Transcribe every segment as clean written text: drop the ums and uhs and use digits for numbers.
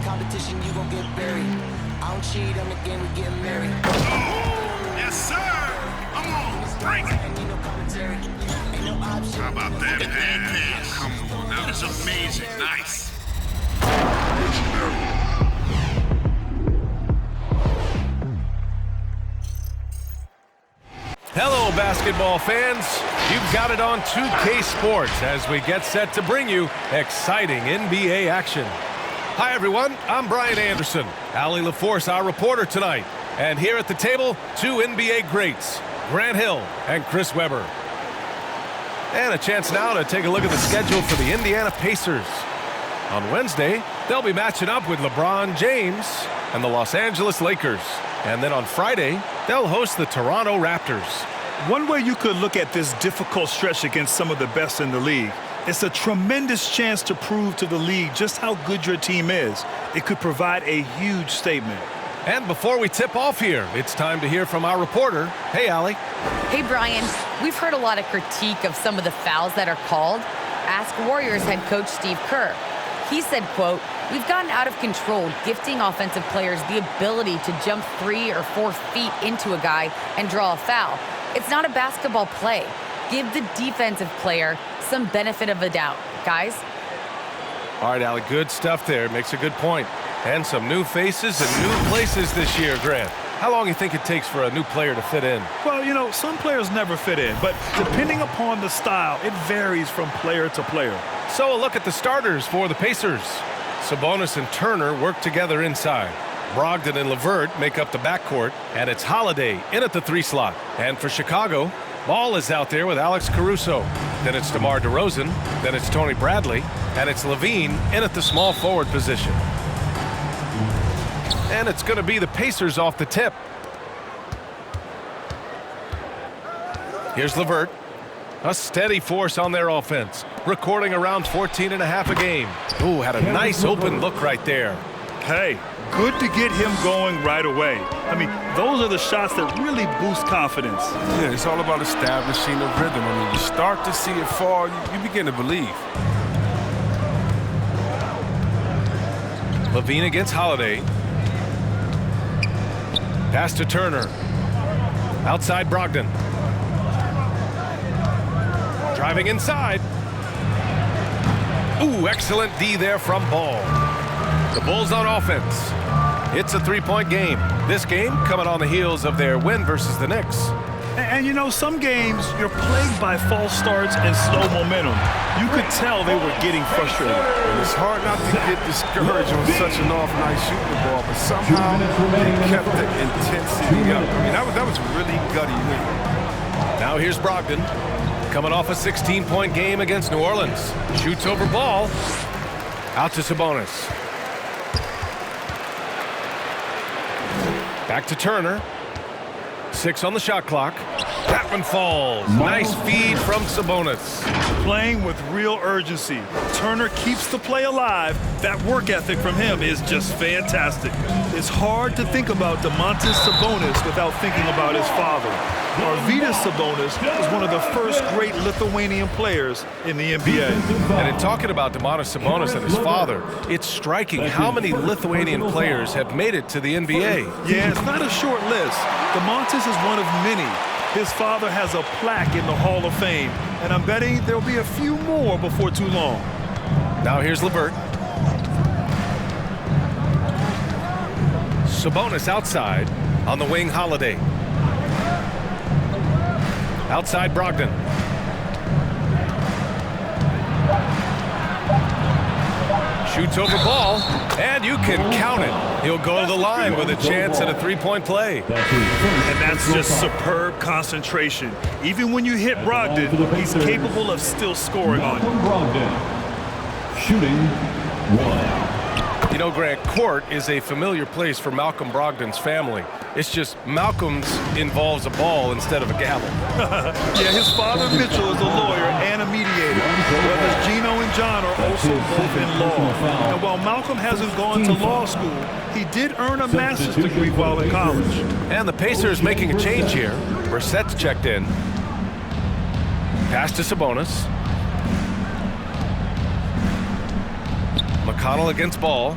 competition, you gon' get buried. I don't cheat, I'm the game, we get married. Yes, sir. Come on, break it. How about that pass? Come on, that was amazing. Nice. Hello, basketball fans. You've got it on 2K Sports as we get set to bring you exciting NBA action. Hi, everyone. I'm Brian Anderson. Allie LaForce, our reporter tonight. And here at the table, two NBA greats, Grant Hill and Chris Webber. And a chance now to take a look at the schedule for the Indiana Pacers. On Wednesday, they'll be matching up with LeBron James and the Los Angeles Lakers. And then on Friday, they'll host the Toronto Raptors. One way you could look at this difficult stretch against some of the best in the league, it's a tremendous chance to prove to the league just how good your team is. It could provide a huge statement. And before we tip off here, it's time to hear from our reporter. Hey, Allie. Hey, Brian. We've heard a lot of critique of some of the fouls that are called. Ask Warriors head coach Steve Kerr. He said, quote, "We've gotten out of control, gifting offensive players the ability to jump 3 or 4 feet into a guy and draw a foul. It's not a basketball play. Give the defensive player some benefit of the doubt, guys." All right, Allie, good stuff there. Makes a good point. And some new faces and new places this year, Grant. How long do you think it takes for a new player to fit in? Well, you know, some players never fit in, but depending upon the style, it varies from player to player. So a look at the starters for the Pacers. Sabonis and Turner work together inside. Brogdon and Levert make up the backcourt, and it's Holiday in at the 3 slot. And for Chicago, Ball is out there with Alex Caruso. Then it's DeMar DeRozan, then it's Tony Bradley, and it's Levine in at the small forward position. And it's going to be the Pacers off the tip. Here's Levert. A steady force on their offense, recording around 14.5 a game. Ooh, had a nice open look right there. Hey, good to get him going right away. I mean, those are the shots that really boost confidence. Yeah, it's all about establishing the rhythm. I mean, you start to see it fall, you begin to believe. Levine against Holiday. Pass to Turner. Outside Brogdon. Driving inside. Ooh, excellent D there from Ball. The Bulls on offense. It's a 3-point game. This game coming on the heels of their win versus the Knicks. And you know, some games you're plagued by false starts and slow momentum. You could tell they were getting frustrated. And it's hard not to get discouraged on such an off night shooting the ball, but somehow they kept the intensity up. I mean, that was a really gutty win. Now here's Brogdon, coming off a 16-point game against New Orleans. Shoots over Ball. Out to Sabonis. Back to Turner. 6 on the shot clock. That one falls. Nice feed from Sabonis. Playing with real urgency. Turner keeps the play alive. That work ethic from him is just fantastic. It's hard to think about Domantas Sabonis without thinking about his father. Arvydas Sabonis was one of the first great Lithuanian players in the NBA. And in talking about Domantas Sabonis and his father, it's striking how many Lithuanian players have made it to the NBA. Yeah, it's not a short list. Domantas is one of many. His father has a plaque in the Hall of Fame, and I'm betting there'll be a few more before too long. Now here's Lebert. Sabonis outside. On the wing, Holiday. Outside Brogdon. Shoots over Ball, and you can count it. He'll go to the line with a chance at a 3-point play. And that's just superb concentration. Even when you hit Brogdon, he's capable of still scoring on you. Shooting 1. You know, Grant, court is a familiar place for Malcolm Brogdon's family. It's just Malcolm's involves a ball instead of a gavel. Yeah, his father Mitchell is a lawyer and a mediator. Brothers Gino and John are also both in law. And while Malcolm hasn't gone to law school, he did earn a master's degree while in college. And the Pacers making a change here. Brissett's checked in. Pass to Sabonis. McConnell against Ball.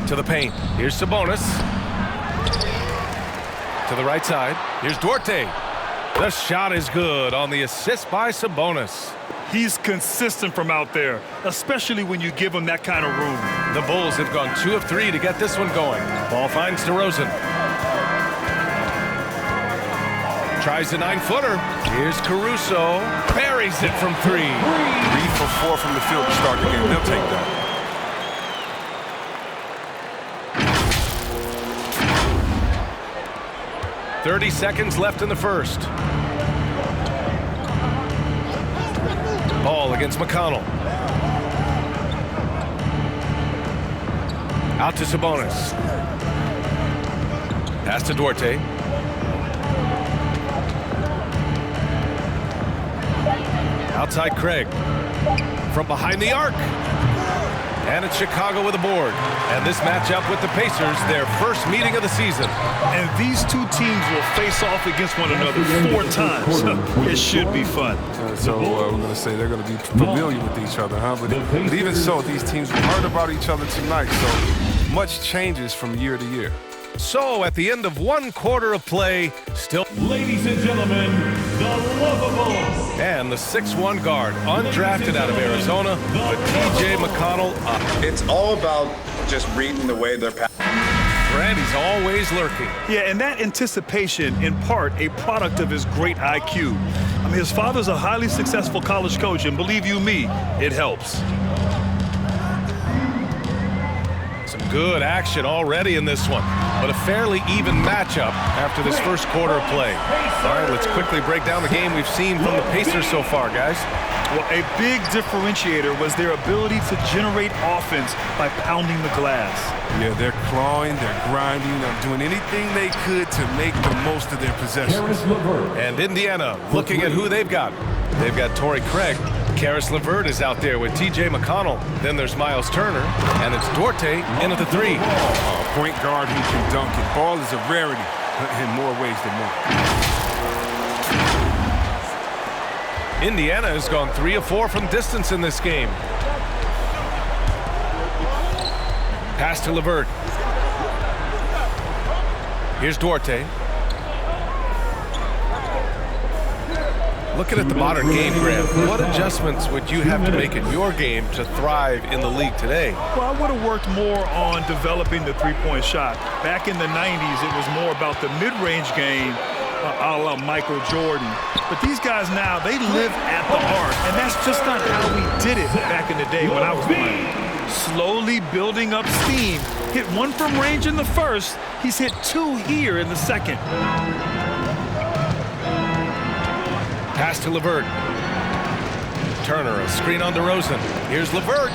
To the paint. Here's Sabonis. To the right side. Here's Duarte. The shot is good on the assist by Sabonis. He's consistent from out there, especially when you give him that kind of room. The Bulls have gone 2 of 3 to get this one going. Ball finds DeRozan. Tries a 9-footer. Here's Caruso. Buries it from 3. 3 for 4 from the field to start the game. They'll take that. .30 seconds left in the first. Ball against McConnell. Out to Sabonis. Pass to Duarte. Outside Craig. From behind the arc. And it's Chicago with a board. And this matchup with the Pacers, their first meeting of the season. And these two teams will face off against one another 4 times. It should be fun. So we're going to say they're going to be familiar with each other, huh? But even so, these teams will learn about each other tonight. So much changes from year to year. So at the end of 1 quarter of play, still. Ladies and gentlemen, the lovable. And the 6'1" guard, undrafted out of Arizona, with T.J. McConnell up. It's all about just reading the way they're passing. Randy's always lurking. Yeah, and that anticipation, in part, a product of his great IQ. I mean, his father's a highly successful college coach, and believe you me, it helps. Some good action already in this one, but a fairly even matchup after this first quarter of play. All right, let's quickly break down the game we've seen from the Pacers so far, guys. Well, a big differentiator was their ability to generate offense by pounding the glass. Yeah, they're clawing, they're grinding, they're doing anything they could to make the most of their possessions. And Indiana looking at who they've got. They've got Torrey Craig. Karis LeVert is out there with T.J. McConnell. Then there's Miles Turner, and it's Duarte in at the 3. Point guard who can dunk it. Ball is a rarity in more ways than one. Indiana has gone 3 of 4 from distance in this game. Pass to LeVert. Here's Duarte. Looking at the modern game, Grant, what adjustments would you have to make in your game to thrive in the league today? Well, I would have worked more on developing the three-point shot. Back in the 90s, it was more about the mid-range game, a la Michael Jordan. But these guys now, they live at the arc, and that's just not how we did it back in the day when I was playing. Slowly building up steam. Hit 1 from range in the first. He's hit 2 here in the second. Pass to LeVert. Turner, a screen on DeRozan. Here's LeVert.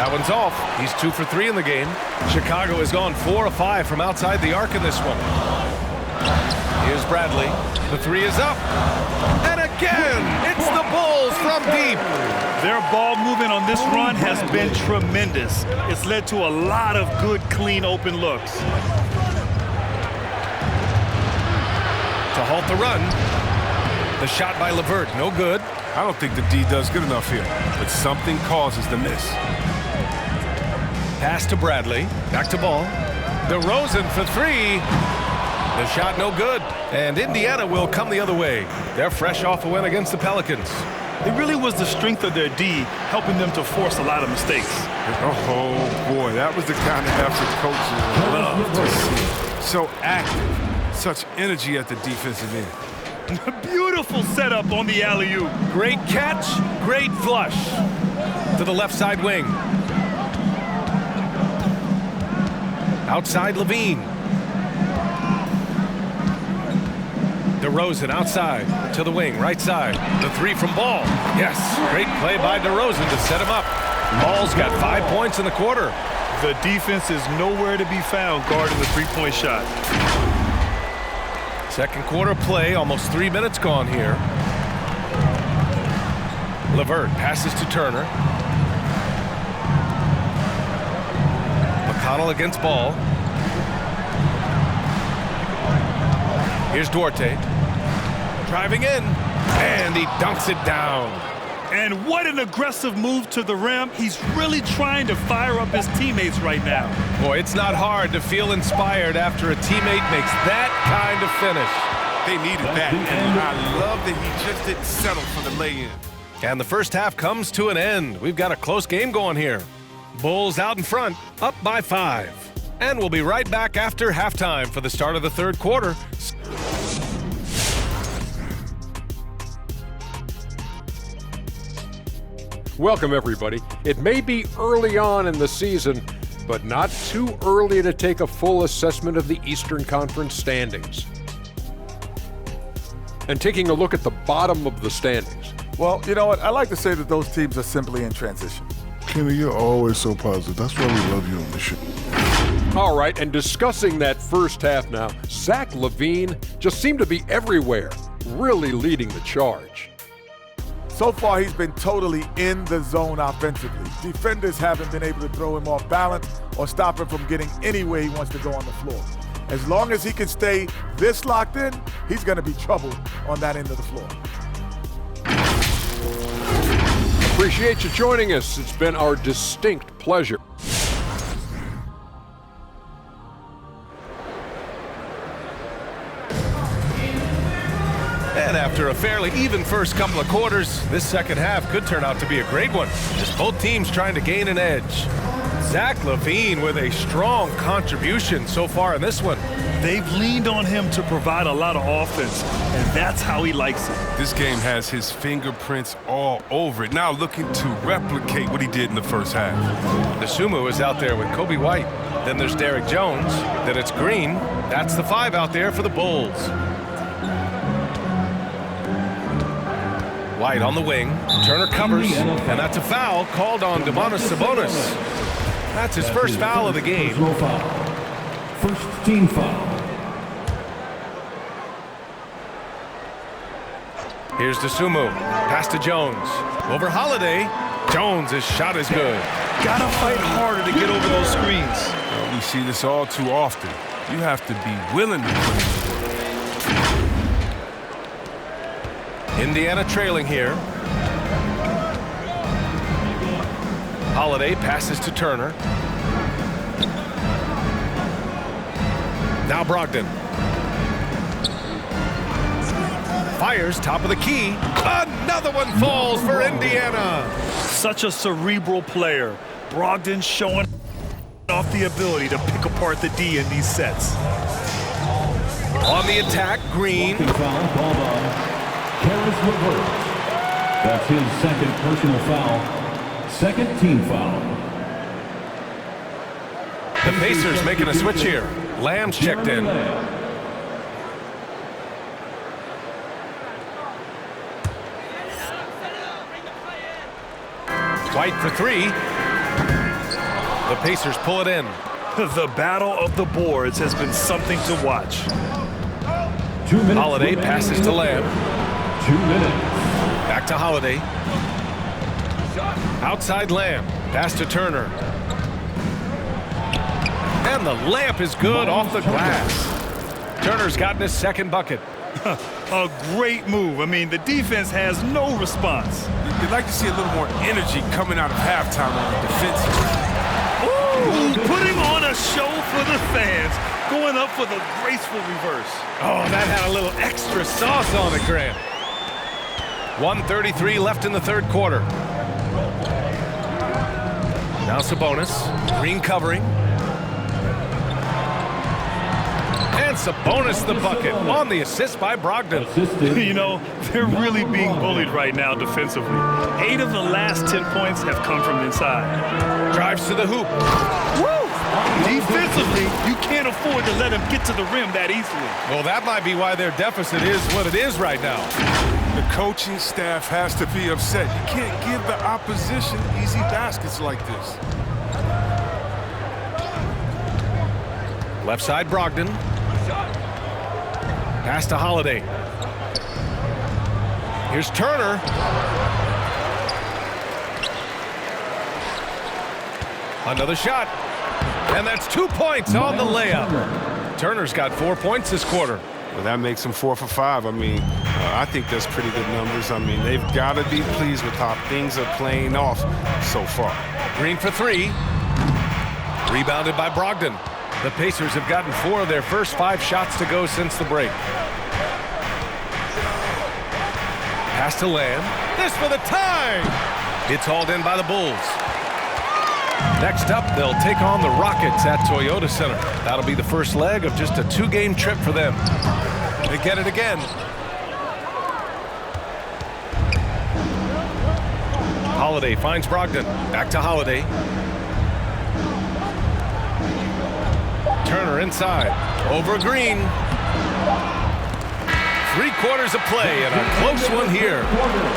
That one's off. He's 2 for 3 in the game. Chicago has gone 4 of 5 from outside the arc in this one. Here's Bradley. The 3 is up. And again, it's the Bulls from deep. Their ball movement on this run has been tremendous. It's led to a lot of good, clean, open looks. To halt the run. The shot by LeVert, no good. I don't think the D does good enough here, but something causes the miss. Pass to Bradley. Back to Ball. DeRozan for 3. The shot no good. And Indiana will come the other way. They're fresh off a win against the Pelicans. It really was the strength of their D helping them to force a lot of mistakes. Oh, boy, that was the kind of effort coaches love to see. So active, such energy at the defensive end. Beautiful setup on the alley-oop. Great catch, great flush. To the left side wing. Outside Levine. DeRozan outside to the wing, right side. The 3 from Ball. Yes, great play by DeRozan to set him up. Ball's got 5 points in the quarter. The defense is nowhere to be found guarding the three-point shot. Second quarter play, almost 3 minutes gone here. LeVert passes to Turner. McConnell against Ball. Here's Duarte. Driving in, and he dunks it down. And what an aggressive move to the rim. He's really trying to fire up his teammates right now. Boy, it's not hard to feel inspired after a teammate makes that kind of finish. They needed that, and I love that he just didn't settle for the lay-in. And the first half comes to an end. We've got a close game going here. Bulls out in front, up by 5. And we'll be right back after halftime for the start of the third quarter. Welcome, everybody. It may be early on in the season, but not too early to take a full assessment of the Eastern Conference standings. And taking a look at the bottom of the standings. Well, you know what? I like to say that those teams are simply in transition. Kenny, you're always so positive. That's why we love you on the show. All right, and discussing that first half now, Zach Levine just seemed to be everywhere, really leading the charge. So far, he's been totally in the zone offensively. Defenders haven't been able to throw him off balance or stop him from getting anywhere he wants to go on the floor. As long as he can stay this locked in, he's going to be trouble on that end of the floor. Appreciate you joining us. It's been our distinct pleasure. And after a fairly even first couple of quarters, this second half could turn out to be a great one, as both teams trying to gain an edge. Zach Levine with a strong contribution so far in this one. They've leaned on him to provide a lot of offense, and that's how he likes it. This game has his fingerprints all over it. Now looking to replicate what he did in the first half. Nasumu is out there with Kobe White. Then there's Derek Jones. Then it's Green. That's the 5 out there for the Bulls. White on the wing. Turner covers, and that's a foul called on Lebert Sabonis. That's his first foul of the game. First team foul. Here's Nasumu. Pass to Jones. Over Holiday. Jones' shot is good. Gotta fight harder to get over those screens. Well, we see this all too often. You have to be willing to put it. Indiana trailing here. Holiday passes to Turner. Now Brogdon. Fires top of the key. Another one falls for Indiana. Such a cerebral player. Brogdon showing off the ability to pick apart the D in these sets. On the attack, Green. Foul called on Lebert. That's his second personal foul. Second team foul. The Pacers making a switch here. Lamb's checked in. White for 3. The Pacers pull it in. The battle of the boards has been something to watch. 2 minutes. Holiday passes to Lamb. 2 minutes. Back to Holiday. Outside Lamb. Pass to Turner. And the layup is good off the glass. Turner's gotten his second bucket. A great move. I mean, the defense has no response. You'd like to see a little more energy coming out of halftime on the defensive. Ooh, putting on a show for the fans. Going up for the graceful reverse. Oh, that had a little extra sauce on it, Grant. 1:33 left in the third quarter. Now Sabonis. Green covering. And Sabonis the bucket on the assist by Brogdon. You know, they're really being bullied right now defensively. 8 of the last 10 points have come from inside. Drives to the hoop. Woo! Defensively, you can't afford to let him get to the rim that easily. Well, that might be why their deficit is what it is right now. The coaching staff has to be upset. You can't give the opposition easy baskets like this. Left side, Brogdon. Pass to Holiday. Here's Turner. Another shot. And that's 2 points on the layup. Turner's got 4 points this quarter. Well, that makes them 4 for 5. I mean, I think that's pretty good numbers. I mean, they've got to be pleased with how things are playing off so far. Green for 3. Rebounded by Brogdon. The Pacers have gotten 4 of their first 5 shots to go since the break. Pass to Lamb. This for the tie. It's hauled in by the Bulls. Next up, they'll take on the Rockets at Toyota Center. That'll be the first leg of just a 2-game trip for them. They get it again. Holiday finds Brogdon. Back to Holiday. Turner inside. Over Green. 3 quarters of play and a close one here.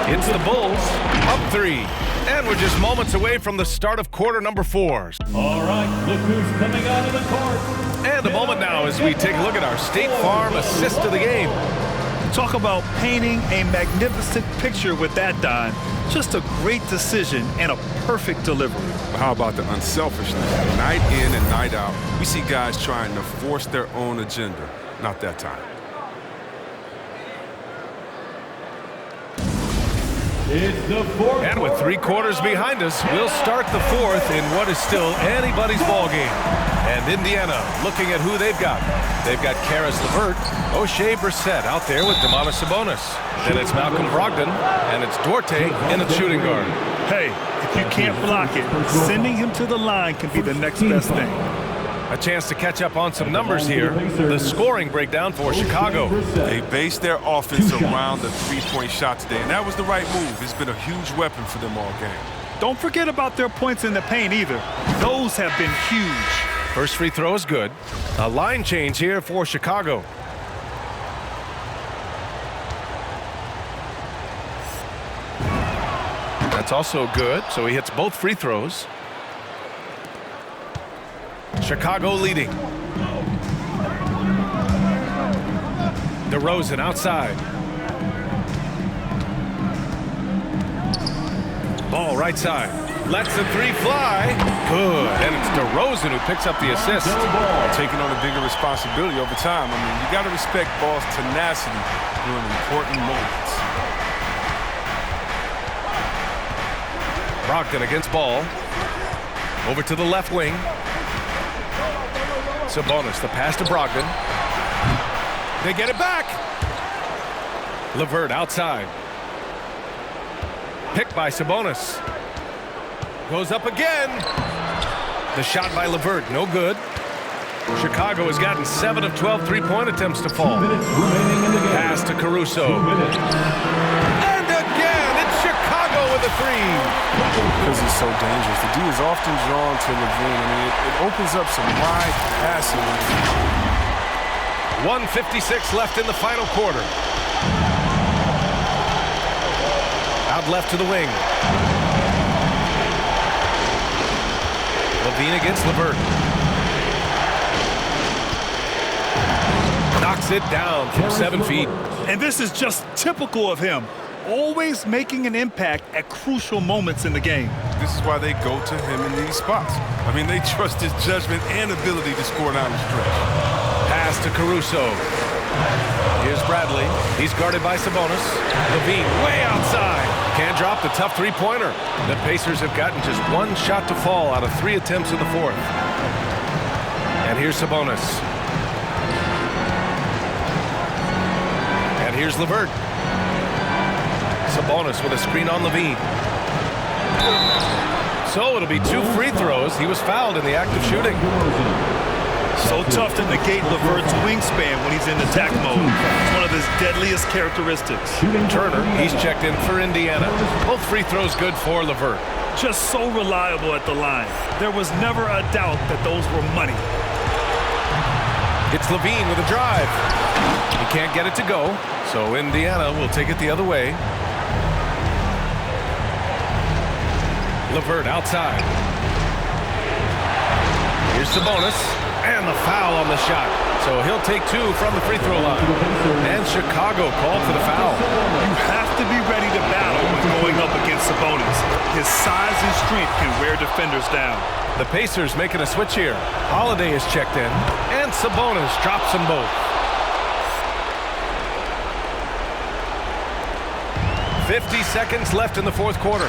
It's the Bulls up 3. And we're just moments away from the start of quarter number 4. All right, look who's coming out of the court. And a moment now as we take a look at our State Farm assist of the game. Talk about painting a magnificent picture with that, Don. Just a great decision and a perfect delivery. How about the unselfishness? Night in and night out, we see guys trying to force their own agenda. Not that time. It's the fourth. And with 3 quarters behind us, we'll start the 4th in what is still anybody's ball game. And Indiana looking at who they've got. They've got Karis LeVert, O'Shea Brissett out there with Lebert Sabonis. Then it's Malcolm Brogdon, and it's Duarte in at shooting guard. Hey, if you can't block it, sending him to the line can be the next best thing. A chance to catch up on some numbers here. The scoring breakdown for Chicago. They based their offense around the 3-point shot today, and that was the right move. It's been a huge weapon for them all game. Don't forget about their points in the paint either. Those have been huge. First free throw is good. A line change here for Chicago. That's also good, so he hits both free throws. Chicago leading. DeRozan outside. Ball right side. Lets the 3 fly. Good. And it's DeRozan who picks up the assist. Taking on a bigger responsibility over time. I mean, you got to respect Ball's tenacity during important moments. Brogdon against Ball. Over to the left wing. Sabonis, the pass to Brogdon. They get it back. LeVert outside. Picked by Sabonis. Goes up again. The shot by LeVert, no good. Chicago has gotten 7 of 12 3-point attempts to fall. Pass to Caruso. And again, it's Chicago with a 3. Because he's so dangerous. The D is often drawn to Levine. I mean, it opens up some wide passing. 1:56 left in the final quarter. Out left to the wing. Levine against LeVert. Knocks it down from 7 feet. And this is just typical of him. Always making an impact at crucial moments in the game. This is why they go to him in these spots. I mean, they trust his judgment and ability to score down the stretch. Pass to Caruso. Here's Bradley. He's guarded by Sabonis. Levine way outside. Can't drop the tough 3-pointer. The Pacers have gotten just 1 shot to fall out of 3 attempts in the 4th. And here's Sabonis. And here's LeVert. Sabonis with a screen on Levine. So it'll be 2 free throws. He was fouled in the act of shooting. So tough to negate LeVert's wingspan when he's in attack mode. It's one of his deadliest characteristics. Turner, he's checked in for Indiana. Both free throws good for LeVert. Just so reliable at the line. There was never a doubt that those were money. It's Levine with a drive. He can't get it to go, so Indiana will take it the other way. LeVert outside. Here's Sabonis, and the foul on the shot. So he'll take 2 from the free throw line. And Chicago called for the foul. You have to be ready to battle when going up against Sabonis. His size and strength can wear defenders down. The Pacers making a switch here. Holiday is checked in, and Sabonis drops them both. 50 seconds left in the fourth quarter.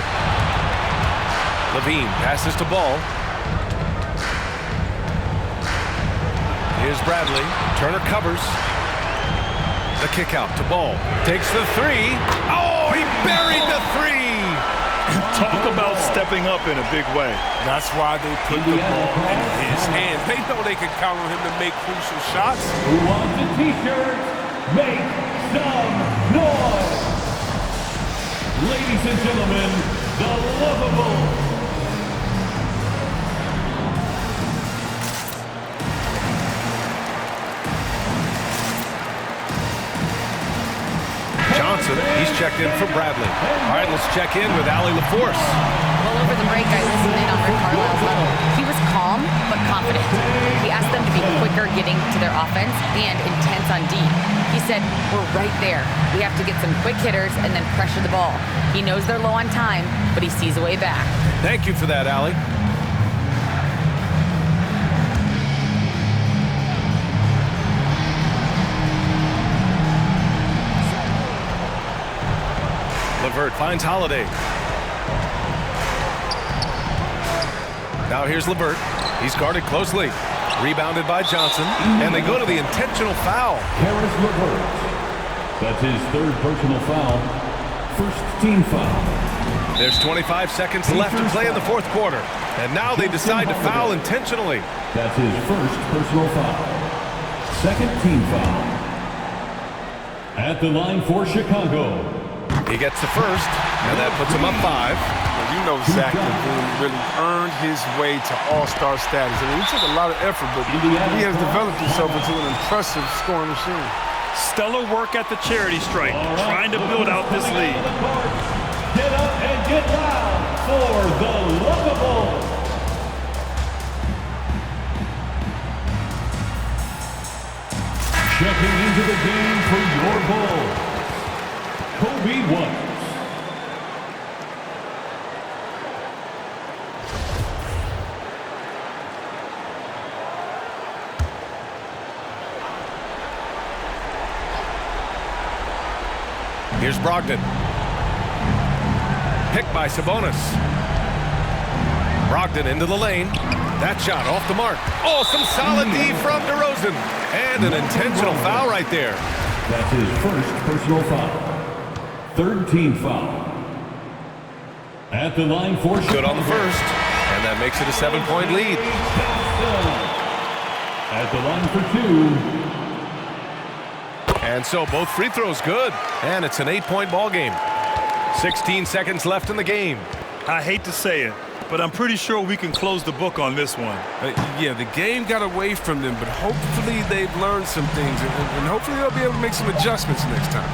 Levine passes to Ball. Here's Bradley. Turner covers. The kick out to Ball. Takes the three. Oh, he buried the three. Talk about stepping up in a big way. That's why they put the ball in his hands. They know they can count on him to make crucial shots. Who wants a t-shirt? Make some noise! Ladies and gentlemen, the lovable. Johnson, he's checked in for Bradley. All right, let's check in with Allie LaForce. Well, over the break, I listened in on Rick Carlisle's huddle. He was calm but confident. He asked them to be quicker getting to their offense and intense on D. He said, we're right there. We have to get some quick hitters and then pressure the ball. He knows they're low on time, but he sees a way back. Thank you for that, Allie. Lebert finds Holiday. Now here's Lebert. He's guarded closely. Rebounded by Johnson. And they go to the intentional foul. Karis Lebert. That's his third personal foul. First team foul. There's 25 seconds left to play in the fourth quarter. And now they decide to foul intentionally. That's his first personal foul. Second team foul. At the line for Chicago. He gets the first, and that puts him up 5. Well, you know Zach Levine really earned his way to all-star status. I mean, he took a lot of effort, but he has developed himself into an impressive scoring machine. Stellar work at the charity stripe, trying to build out this lead. Get up and get loud for the lovable. Checking into the game for your Bulls, Kobe White. Here's Brogdon. Picked by Sabonis. Brogdon into the lane. That shot off the mark. Oh, some solid D from DeRozan. And an intentional foul right there. That's his first personal foul. Third team foul. At the line for Good on the first. And that makes it a 7-point lead. At the line for 2. And so both free throws good. And it's an 8-point ball game. 16 seconds left in the game. I hate to say it, but I'm pretty sure we can close the book on this one. Yeah, the game got away from them, but hopefully they've learned some things, and hopefully they'll be able to make some adjustments next time.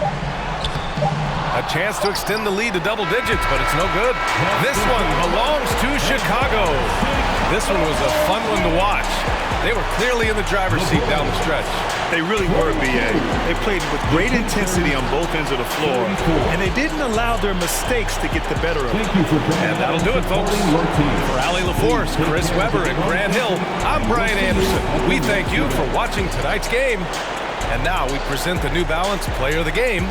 A chance to extend the lead to double digits, but it's no good. This one belongs to Chicago. This one was a fun one to watch. They were clearly in the driver's seat down the stretch. They really were, B.A. They played with great intensity on both ends of the floor, and they didn't allow their mistakes to get the better of them. And that'll do it, folks. For Allie LaForce, Chris Webber, and Grant Hill, I'm Brian Anderson. We thank you for watching tonight's game. And now we present the New Balance Player of the Game,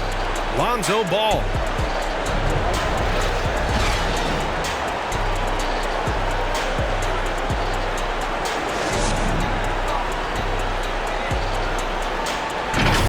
Lonzo Ball.